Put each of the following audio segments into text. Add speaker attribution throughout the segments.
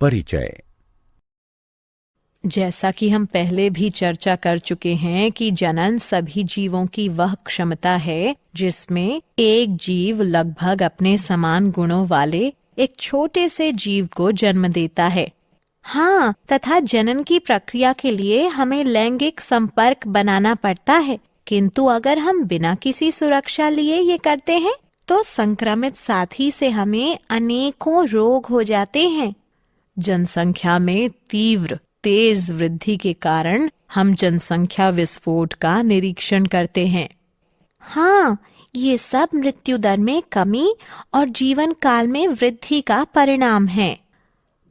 Speaker 1: परिचय।
Speaker 2: जैसा कि हम पहले भी चर्चा कर चुके हैं कि जनन सभी जीवों की वह क्षमता है जिसमें एक जीव लगभग अपने समान गुणों वाले एक छोटे से जीव को जन्म देता है। हाँ, तथा जनन की प्रक्रिया के लिए हमें लैंगिक संपर्क बनाना पड़ता है, किंतु अगर हम बिना किसी सुरक्षा लिए ये करते हैं तो संक्रमित साथी से हमें अनेकों रोग हो जाते हैं। जनसंख्या में तीव्र तेज वृद्धि के कारण हम जनसंख्या विस्फोट का निरीक्षण करते हैं। हाँ, ये सब मृत्यु दर में कमी और जीवन काल में वृद्धि का परिणाम है।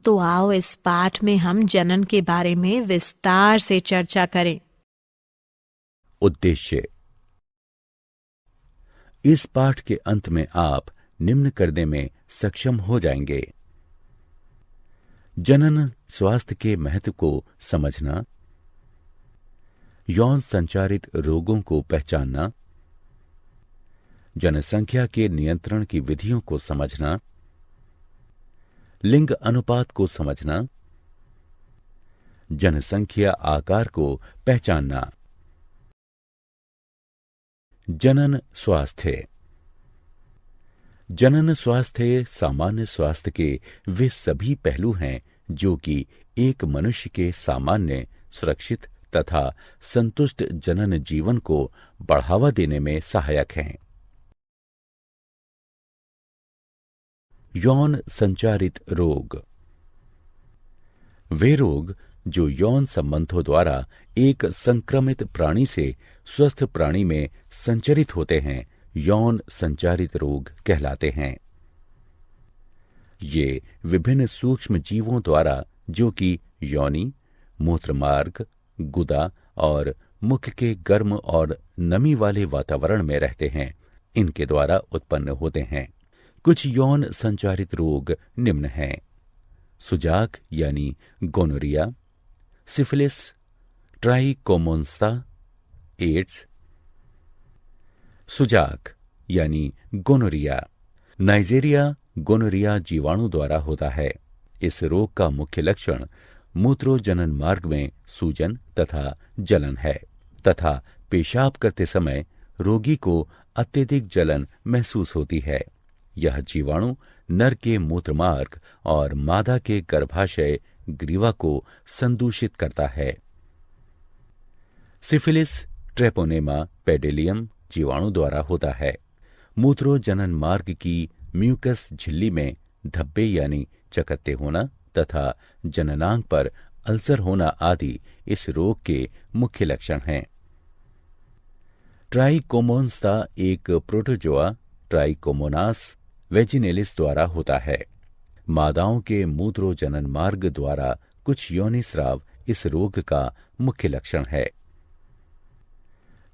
Speaker 2: तो आओ इस पाठ में हम जनन के बारे में विस्तार से चर्चा करें।
Speaker 1: उद्देश्य। इस पाठ के अंत में आप निम्न करने में सक्षम हो जाएंगे: जनन स्वास्थ्य के महत्व को समझना, यौन संचारित रोगों को पहचानना, जनसंख्या के नियंत्रण की विधियों को समझना, लिंग अनुपात को समझना, जनसंख्या आकार को पहचानना। जनन स्वास्थ्य। जनन स्वास्थ्य सामान्य स्वास्थ्य के वे सभी पहलू हैं जो कि एक मनुष्य के सामान्य, सुरक्षित तथा संतुष्ट जनन जीवन को बढ़ावा देने में सहायक हैं। यौन संचारित रोग। वे रोग जो यौन संबंधों द्वारा एक संक्रमित प्राणी से स्वस्थ प्राणी में संचरित होते हैं, यौन संचारित रोग कहलाते हैं। ये विभिन्न सूक्ष्म जीवों द्वारा, जो कि योनि, मूत्रमार्ग, गुदा और मुख के गर्म और नमी वाले वातावरण में रहते हैं, इनके द्वारा उत्पन्न होते हैं। कुछ यौन संचारित रोग निम्न हैं: सुजाक यानी गोनोरिया, सिफिलिस, ट्राइकोमोन्स्ता, एड्स। सुजाक यानी गोनोरिया नाइजेरिया गोनोरिया जीवाणु द्वारा होता है। इस रोग का मुख्य लक्षण मूत्रोजनन मार्ग में सूजन तथा जलन है तथा पेशाब करते समय रोगी को अत्यधिक जलन महसूस होती है। यह जीवाणु नर के मूत्रमार्ग और मादा के गर्भाशय ग्रीवा को संदूषित करता है। सिफिलिस ट्रेपोनेमा पेडिलियम जीवाणु द्वारा होता है। मूत्रोजनन मार्ग की म्यूकस झिल्ली में धब्बे यानी चकत्ते होना तथा जननांग पर अल्सर होना आदि इस रोग के मुख्य लक्षण हैं। ट्राइकोमोन्स्ता एक प्रोटोजोआ ट्राइकोमोनास वेजिनेलिस द्वारा होता है। मादाओं के मूत्रोजनन मार्ग द्वारा कुछ योनिस्राव इस रोग का मुख्य लक्षण है।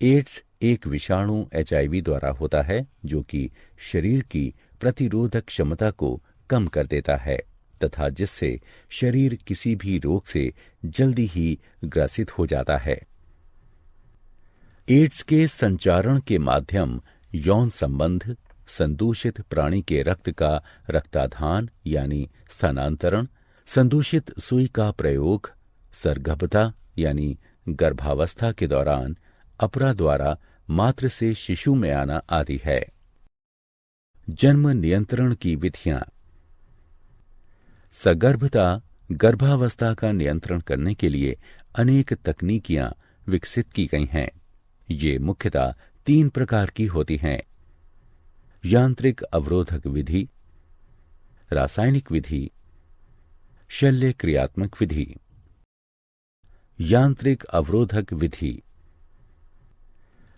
Speaker 1: एड्स एक विषाणु एचआईवी द्वारा होता है, जो कि शरीर की प्रतिरोधक क्षमता को कम कर देता है तथा जिससे शरीर किसी भी रोग से जल्दी ही ग्रसित हो जाता है। एड्स के संचारण के माध्यम यौन संबंध, संदूषित प्राणी के रक्त का रक्ताधान यानी स्थानांतरण, संदूषित सुई का प्रयोग, सरगर्भता यानी गर्भावस्था के दौरान अपरा द्वारा मात्र से शिशु में आना आदि है। जन्म नियंत्रण की विधियां। सगर्भता गर्भावस्था का नियंत्रण करने के लिए अनेक तकनीकियां विकसित की गई हैं। ये मुख्यतः 3 प्रकार की होती हैं: यांत्रिक अवरोधक विधि, रासायनिक विधि, शल्य क्रियात्मक विधि। यांत्रिक अवरोधक विधि।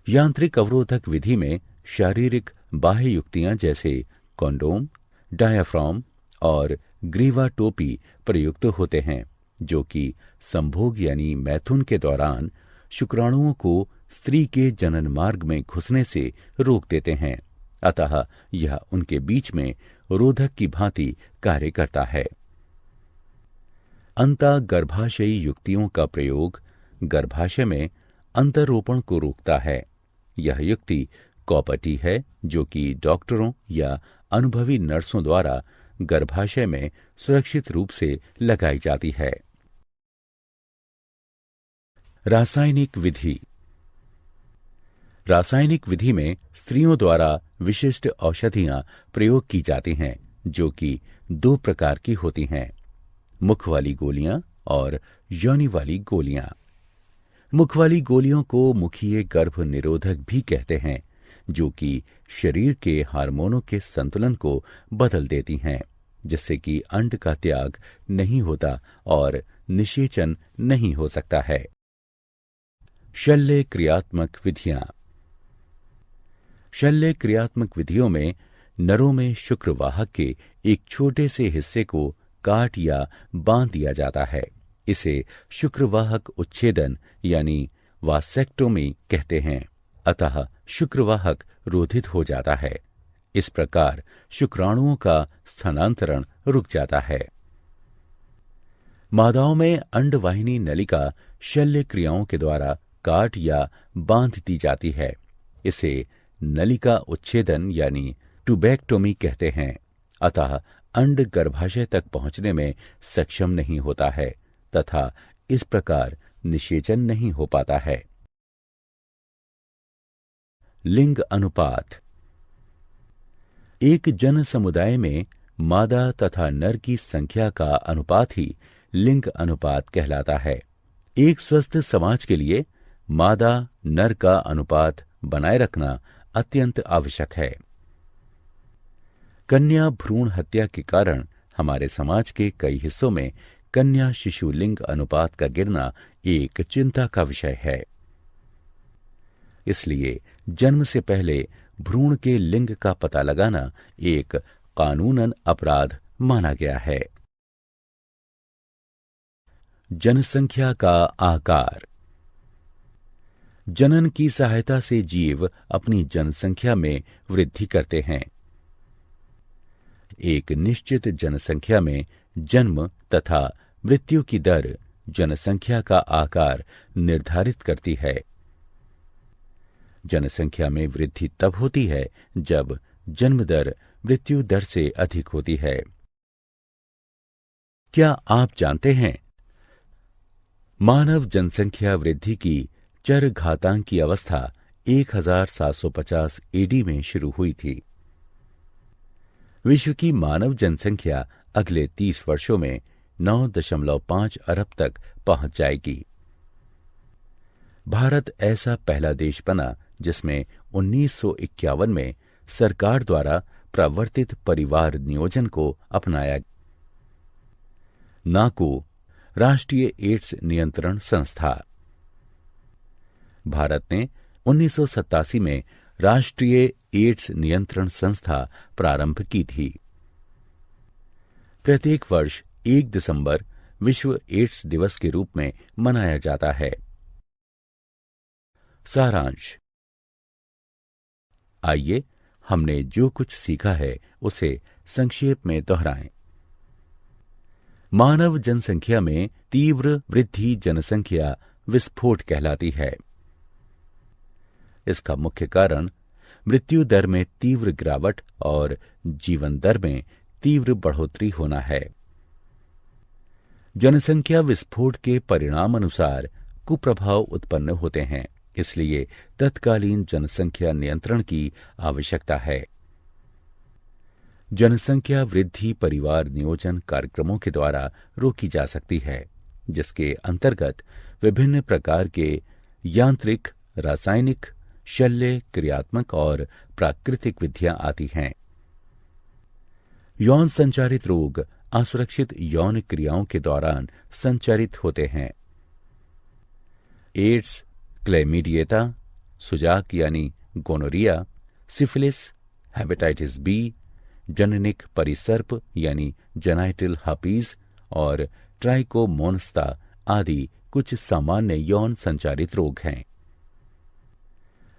Speaker 1: यांत्रिक अवरोधक विधि में शारीरिक बाह्य युक्तियां जैसे कॉन्डोम, डायाफ्राम और ग्रीवा टोपी प्रयुक्त होते हैं, जो कि संभोग यानी मैथुन के दौरान शुक्राणुओं को स्त्री के जनन मार्ग में घुसने से रोक देते हैं। अतः यह उनके बीच में रोधक की भांति कार्य करता है। अंतःगर्भाशयी युक्तियों का प्रयोग गर्भाशय में अंतरोपण को रोकता है। यह युक्ति कॉपटी है, जो कि डॉक्टरों या अनुभवी नर्सों द्वारा गर्भाशय में सुरक्षित रूप से लगाई जाती है। रासायनिक विधि। रासायनिक विधि में स्त्रियों द्वारा विशिष्ट औषधियां प्रयोग की जाती हैं, जो कि 2 प्रकार की होती हैं, मुख वाली गोलियां और योनि वाली गोलियां। मुख वाली गोलियों को मुखीय गर्भ निरोधक भी कहते हैं, जो कि शरीर के हार्मोनों के संतुलन को बदल देती हैं, जिससे कि अंड का त्याग नहीं होता और निषेचन नहीं हो सकता है। शल्य क्रियात्मक विधियां। शल्य क्रियात्मक विधियों में नरों में शुक्रवाहक के एक छोटे से हिस्से को काट या बांध दिया जाता है। इसे शुक्रवाहक उच्छेदन यानी वासेक्टोमी कहते हैं। अतः शुक्रवाहक रोधित हो जाता है। इस प्रकार शुक्राणुओं का स्थानांतरण रुक जाता है। मादाओं में अंडवाहिनी नलिका शल्य क्रियाओं के द्वारा काट या बांध दी जाती है। इसे नलिका उच्छेदन यानी ट्यूबेक्टोमी कहते हैं। अतः अंड गर्भाशय तक पहुंचने में सक्षम नहीं होता है तथा इस प्रकार निषेचन नहीं हो पाता है। लिंग अनुपात। एक जन समुदाय में मादा तथा नर की संख्या का अनुपात ही लिंग अनुपात कहलाता है। एक स्वस्थ समाज के लिए मादा नर का अनुपात बनाए रखना अत्यंत आवश्यक है। कन्या भ्रूण हत्या के कारण हमारे समाज के कई हिस्सों में कन्या शिशु लिंग अनुपात का गिरना एक चिंता का विषय है। इसलिए जन्म से पहले भ्रूण के लिंग का पता लगाना एक कानूनन अपराध माना गया है। जनसंख्या का आकार। जनन की सहायता से जीव अपनी जनसंख्या में वृद्धि करते हैं। एक निश्चित जनसंख्या में जन्म तथा मृत्यु की दर जनसंख्या का आकार निर्धारित करती है। जनसंख्या में वृद्धि तब होती है जब जन्म दर मृत्यु दर से अधिक होती है। क्या आप जानते हैं, मानव जनसंख्या वृद्धि की चर घातांक की अवस्था 1750 एडी में शुरू हुई थी। विश्व की मानव जनसंख्या अगले 30 वर्षों में 9.5 अरब तक पहुंच जाएगी। भारत ऐसा पहला देश बना जिसमें 1951 में सरकार द्वारा प्रवर्तित परिवार नियोजन को अपनाया। नाको राष्ट्रीय एड्स नियंत्रण संस्था। भारत ने 1987 में राष्ट्रीय एड्स नियंत्रण संस्था प्रारंभ की थी। प्रत्येक वर्ष 1 दिसंबर विश्व एड्स दिवस के रूप में मनाया जाता है। सारांश। आइए हमने जो कुछ सीखा है उसे संक्षेप में दोहराएं। मानव जनसंख्या में तीव्र वृद्धि जनसंख्या विस्फोट कहलाती है। इसका मुख्य कारण मृत्यु दर में तीव्र गिरावट और जीवन दर में तीव्र बढ़ोतरी होना है। जनसंख्या विस्फोट के परिणाम अनुसार कुप्रभाव उत्पन्न होते हैं, इसलिए तत्कालीन जनसंख्या नियंत्रण की आवश्यकता है। जनसंख्या वृद्धि परिवार नियोजन कार्यक्रमों के द्वारा रोकी जा सकती है, जिसके अंतर्गत विभिन्न प्रकार के यांत्रिक, रासायनिक, शल्य क्रियात्मक और प्राकृतिक विधियां आती हैं। यौन संचारित रोग असुरक्षित यौन क्रियाओं के दौरान संचारित होते हैं। एड्स, क्लैमिडिएटा, सुजाक यानी गोनोरिया, सिफिलिस, हेपेटाइटिस बी, जननिक परिसर्प यानी जेनाइटल हर्पीज और ट्राइकोमोनस्ता आदि कुछ सामान्य यौन संचारित रोग हैं।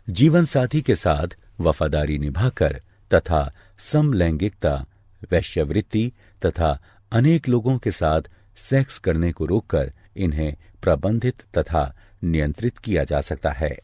Speaker 1: जीवन साथी के साथ वफादारी निभाकर तथा समलैंगिकता, वैश्यवृत्ति तथा अनेक लोगों के साथ सेक्स करने को रोककर इन्हें प्रबंधित तथा नियंत्रित किया जा सकता है।